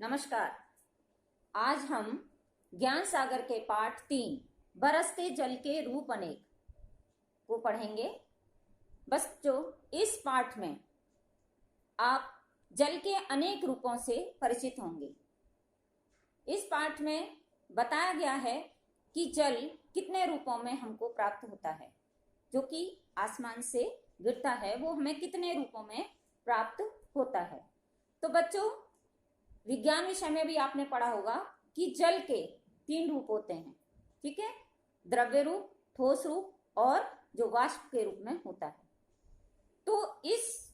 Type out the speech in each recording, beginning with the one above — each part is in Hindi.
नमस्कार। आज हम ज्ञान सागर के पाठ 3 बरसते जल के रूप अनेक को पढ़ेंगे। बच्चों, इस पाठ में आप जल के अनेक रूपों से परिचित होंगे। इस पाठ में बताया गया है कि जल कितने रूपों में हमको प्राप्त होता है। जो कि आसमान से गिरता है वो हमें कितने रूपों में प्राप्त होता है। तो बच्चों, विज्ञान विषय में भी आपने पढ़ा होगा कि जल के 3 रूप होते हैं, ठीक है। द्रव्य रूप, ठोस रूप और जो वाष्प के रूप में होता है। तो इस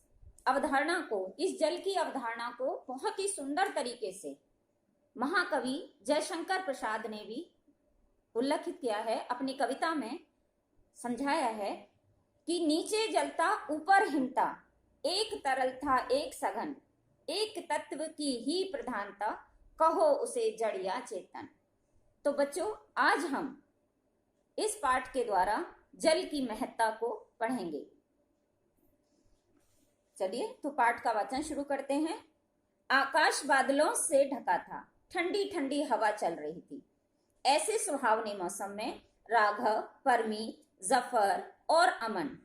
जल की अवधारणा को बहुत ही सुंदर तरीके से महाकवि जयशंकर प्रसाद ने भी उल्लेखित किया है, अपनी कविता में समझाया है कि नीचे जलता ऊपर हिमता, एक तरल था एक सघन, एक तत्व की ही प्रधानता, कहो उसे जड़ या चेतन। तो बच्चों, आज हम इस पाठ के द्वारा जल की महत्ता को पढ़ेंगे। चलिए तो पाठ का वाचन शुरू करते हैं। आकाश बादलों से ढका था, ठंडी ठंडी हवा चल रही थी। ऐसे सुहावने मौसम में राघव, परमीत, जफर और अमन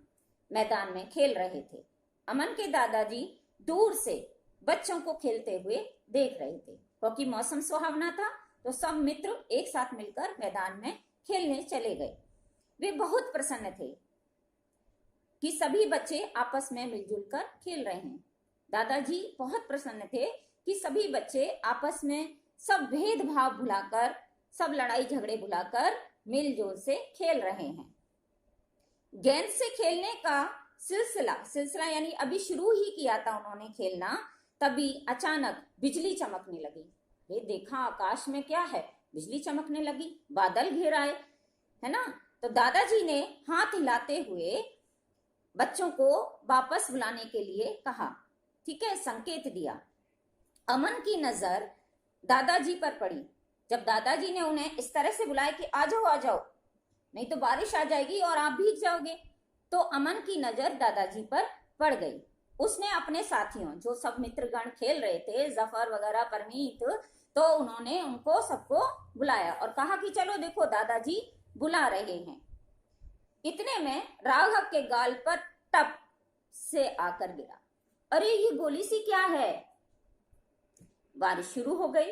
मैदान में खेल रहे थे। अमन के दादाजी दूर से बच्चों को खेलते हुए देख रहे थे। क्योंकि मौसम सुहावना था तो सब मित्र एक साथ मिलकर मैदान में खेलने चले गए। वे बहुत प्रसन्न थे कि सभी बच्चे आपस में मिलजुल कर खेल रहे हैं। दादाजी बहुत प्रसन्न थे कि सभी बच्चे आपस में सब भेदभाव भुलाकर, सब लड़ाई झगड़े भुलाकर मिलजुल से खेल रहे हैं। गेंद से खेलने का सिलसिला यानी अभी शुरू ही किया था उन्होंने खेलना, तभी अचानक बिजली चमकने लगी। ये देखा आकाश में क्या है, बिजली चमकने लगी, बादल घेर आए, है ना। तो दादाजी ने हाथ हिलाते हुए बच्चों को वापस बुलाने के लिए कहा, ठीक है, संकेत दिया। अमन की नजर दादाजी पर पड़ी। जब दादाजी ने उन्हें इस तरह से बुलाया कि आ जाओ, नहीं तो बारिश आ जाएगी और आप भीग जाओगे, तो अमन की नजर दादाजी पर पड़ गई। उसने अपने साथियों, जो सब मित्रगण खेल रहे थे, जफर वगैरह, परमीत, तो उन्होंने उनको सबको बुलाया और कहा कि चलो देखो दादाजी बुला रहे हैं। इतने में राघव के गाल पर टप से आकर गिरा। अरे ये गोली सी क्या है? बारिश शुरू हो गई।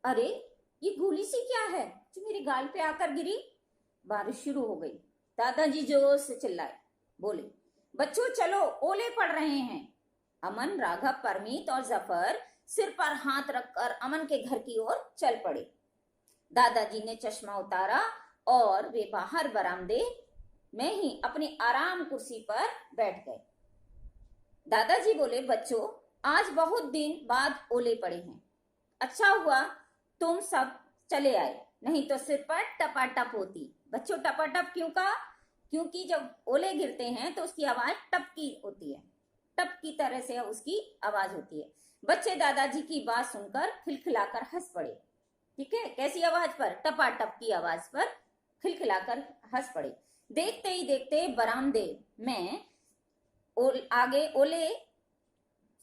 अरे ये गोली सी क्या है जो मेरे गाल पे आकर गिरी? बारिश शुरू हो गई। दादाजी जोर से चिल्लाए, बोले, बच्चों चलो, ओले पड़ रहे हैं। अमन, राघव, परमीत और जफर सिर पर हाथ रखकर अमन के घर की ओर चल पड़े। दादाजी ने चश्मा उतारा और वे बाहर बरामदे में ही अपनी आराम कुर्सी पर बैठ गए। दादाजी बोले, बच्चों आज बहुत दिन बाद ओले पड़े हैं। अच्छा हुआ तुम सब चले आए, नहीं तो सिर पर टपाटप होती। बच्चों टपाटप क्यों कहा? क्योंकि जब ओले गिरते हैं तो उसकी आवाज टप की होती है, टप की तरह से उसकी आवाज होती है। बच्चे दादाजी की बात सुनकर खिलखिलाकर हंस पड़े। ठीक है, कैसी आवाज पर? टपाटप की आवाज पर खिलखिलाकर हंस पड़े। देखते ही देखते बरामदे में आगे ओले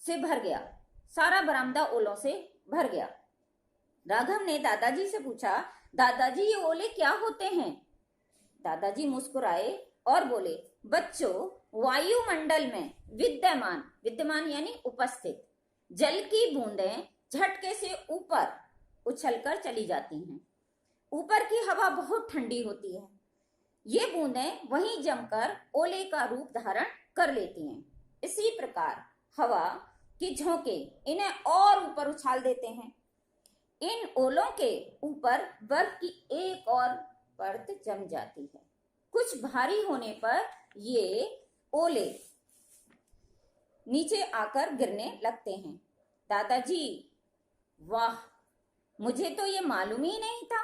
से भर गया। सारा बरामदा ओलों से भर गया। राघव ने दादाजी से पूछा, दादाजी ये ओले क्या होते हैं? दादाजी मुस्कुराए और बोले, बच्चों वायुमंडल में विद्यमान यानी उपस्थित जल की बूंदें झटके से ऊपर उछलकर चली जाती हैं। ऊपर की हवा बहुत ठंडी होती है। ये बूंदें वहीं जमकर ओले का रूप धारण कर लेती हैं। इसी प्रकार हवा के झोंके इन्हें और ऊपर उछाल देते हैं। इन ओलों के ऊपर बर्फ की एक और परत जम जाती है। कुछ भारी होने पर ये ओले नीचे आकर गिरने लगते हैं। दादाजी, वाह, मुझे तो ये मालूम ही नहीं था।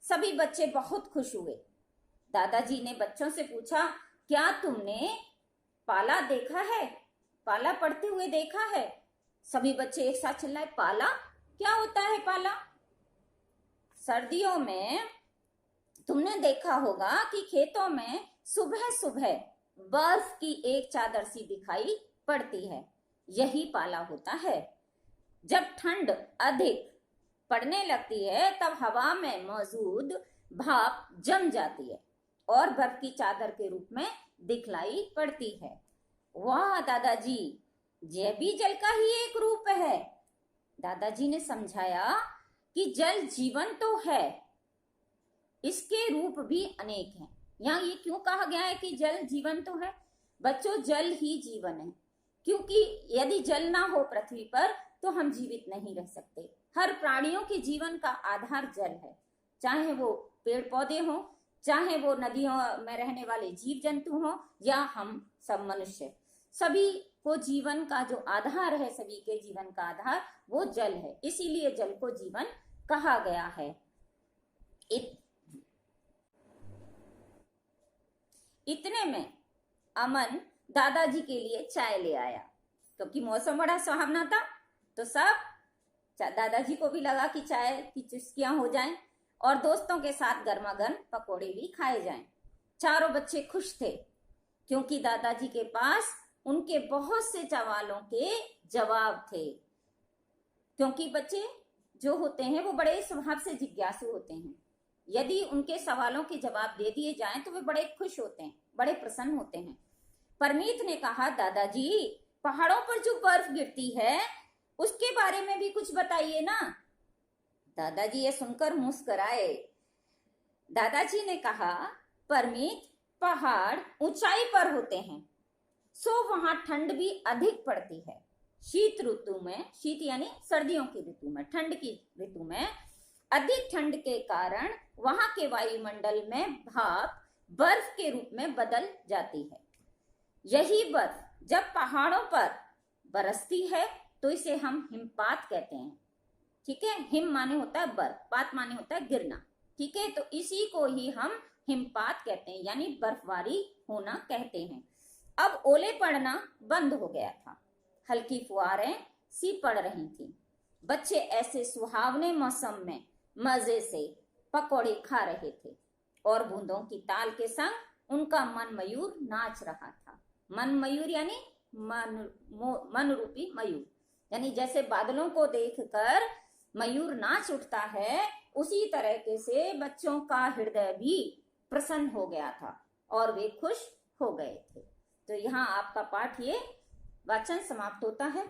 सभी बच्चे बहुत खुश हुए। दादाजी ने बच्चों से पूछा, क्या तुमने पाला देखा है? पाला पड़ते हुए देखा है? सभी बच्चे एक साथ चिल्लाए, पाला? क्या होता है पाला? सर्दियों में तुमने देखा होगा कि खेतों में सुबह सुबह बर्फ की एक चादर सी दिखाई पड़ती है, यही पाला होता है। जब ठंड अधिक पड़ने लगती है तब हवा में मौजूद भाप जम जाती है और बर्फ की चादर के रूप में दिखलाई पड़ती है। वाह दादाजी, यह भी जल का ही एक रूप है। दादाजी ने समझाया कि जल जीवन तो है, इसके रूप भी अनेक हैं। यहाँ ये क्यों कहा गया है कि जल जीवन तो है? बच्चों, जल ही जीवन है, क्योंकि यदि जल ना हो पृथ्वी पर तो हम जीवित नहीं रह सकते। हर प्राणियों के जीवन का आधार जल है, चाहे वो पेड़ पौधे हों, चाहे वो नदियों में रहने वाले जीव जंतु हों, या हम सब मनुष्य। सभी को जीवन का जो आधार है, सभी के जीवन का आधार वो जल है, इसीलिए जल को जीवन कहा गया है। इतने में अमन दादाजी के लिए चाय ले आया, क्योंकि मौसम बड़ा सुहावना था तो सब दादाजी को भी लगा कि चाय की चुस्कियां हो जाएं और दोस्तों के साथ गर्मा गर्म पकौड़े भी खाए जाएं। चारों बच्चे खुश थे, क्योंकि दादाजी के पास उनके बहुत से सवालों के जवाब थे। क्योंकि बच्चे जो होते हैं वो बड़े स्वभाव से जिज्ञासु होते हैं। यदि उनके सवालों के जवाब दे दिए जाएं तो वे बड़े खुश होते हैं, बड़े प्रसन्न होते हैं। परमीत ने कहा, दादाजी, पहाड़ों पर जो बर्फ गिरती है उसके बारे में भी कुछ बताइए ना। दादाजी ये सुनकर मुस्कुराए। दादाजी ने कहा, परमीत, पहाड़ ऊंचाई पर होते हैं, सो वहां ठंड भी अधिक पड़ती है। शीत ऋतु में, शीत यानी सर्दियों की ऋतु में, ठंड की ऋतु में अधिक ठंड के कारण वहां के वायुमंडल में भाप बर्फ के रूप में बदल जाती है। यही बर्फ जब पहाड़ों पर बरसती है तो इसे हम हिमपात कहते हैं। ठीक है, हिम माने होता है बर्फ, पात माने होता है गिरना। ठीक है, तो इसी को ही हम हिमपात कहते हैं, यानी बर्फबारी होना कहते हैं। अब ओले पड़ना बंद हो गया था, हल्की फुहारें सी पड़ रही थी। बच्चे ऐसे सुहावने मौसम में मजे से पकौड़े खा रहे थे और बूंदों की ताल के संग उनका मन मयूर नाच रहा था। मन मयूर यानी मन रूपी मयूर, यानी जैसे बादलों को देखकर मयूर नाच उठता है, उसी तरीके से बच्चों का हृदय भी प्रसन्न हो गया था और वे खुश हो गए थे। तो यहाँ आपका पाठ ये वाचन समाप्त होता है।